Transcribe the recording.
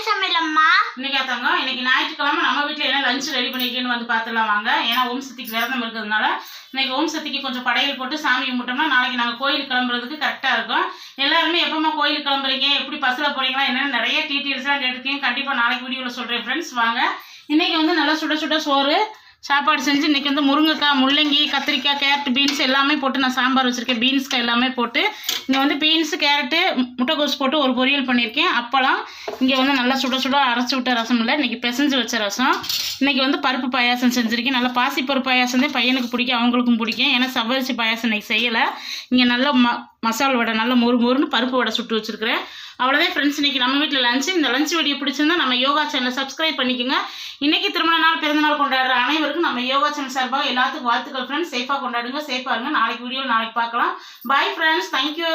சமையலம்மா? இன்னைக்கு தாங்க இன்னைக்கு ஞாயிற்றுக்கிழமை நம்ம வீட்டில் என்ன லஞ்ச் ரெடி பண்ணிக்கன்னு வந்து பார்த்துலாம் வாங்க. ஏன்னா ஓம் சக்திக்கு விரதம் இருக்கிறதுனால இன்னைக்கு ஓம் சக்திக்கு கொஞ்சம் படையல் போட்டு சாமி கும்பிட்டோம்னா நாளைக்கு நாங்கள் கோயில் கிளம்புறதுக்கு கரெக்டாக இருக்கும். எல்லாருமே எப்போமா கோயில் கிளம்புறீங்க, எப்படி பஸ்ஸில் போகிறீங்களா, என்னென்னு நிறைய டீட்டெயில்ஸ்லாம் கேட்டுருக்கீங்க. கண்டிப்பாக நாளைக்கு வீடியோவில் சொல்கிறேன் ஃப்ரெண்ட்ஸ். வாங்க. இன்னைக்கு வந்து நல்லா சுட சுட சோறு சாப்பாடு செஞ்சு இன்றைக்கி வந்து முருங்கைக்காய், முள்ளங்கி, கத்திரிக்காய், கேரட், பீன்ஸ் எல்லாமே போட்டு நான் சாம்பார் வச்சுருக்கேன். பீன்ஸ்க்காய் எல்லாமே போட்டு இங்கே வந்து பீன்ஸு, கேரட்டு, முட்டைக்கோஸ் போட்டு ஒரு பொரியல் பண்ணியிருக்கேன். அப்போலாம் இங்கே வந்து நல்லா சுட சுட அரைச்சி விட்ட ரசம் இல்லை, இன்றைக்கி பிசைஞ்சு வச்ச ரசம். இன்றைக்கி வந்து பருப்பு பாயாசம் செஞ்சுருக்கேன். நல்லா பாசிப்பருப்பு பாயாசம் தான் பையனுக்கு பிடிக்கும், அவங்களுக்கும் பிடிக்கும். ஏன்னா சவ்வரிசி பாயாசம் இன்றைக்கி செய்யலை. இங்கே நல்லா மசால் வடை நல்லா மொறுன்னு பருப்பு வடை சுட்டு வச்சுருக்கிறேன். அவ்வளோதான் ஃப்ரெண்ட்ஸ் இன்னைக்கு நம்ம வீட்டில் லஞ்சு. இந்த லஞ்ச் வீடியோ பிடிச்சிருந்தா நம்ம யோகா சேனலை சப்ஸ்கிரைப் பண்ணிக்கோங்க. இன்றைக்கி திருமண நாள், பிறந்தநாள் கொண்டாடுற அனைவருக்கும் நம்ம யோகா சேனல் சார்பாக எல்லாத்துக்கும் வாழ்த்துக்கள் ஃப்ரெண்ட்ஸ். சேஃபாக கொண்டாடுங்க, சேஃபாக இருங்க. நாளைக்கு வீடியோ நாளைக்கு பார்க்கலாம். Bye friends, thank you.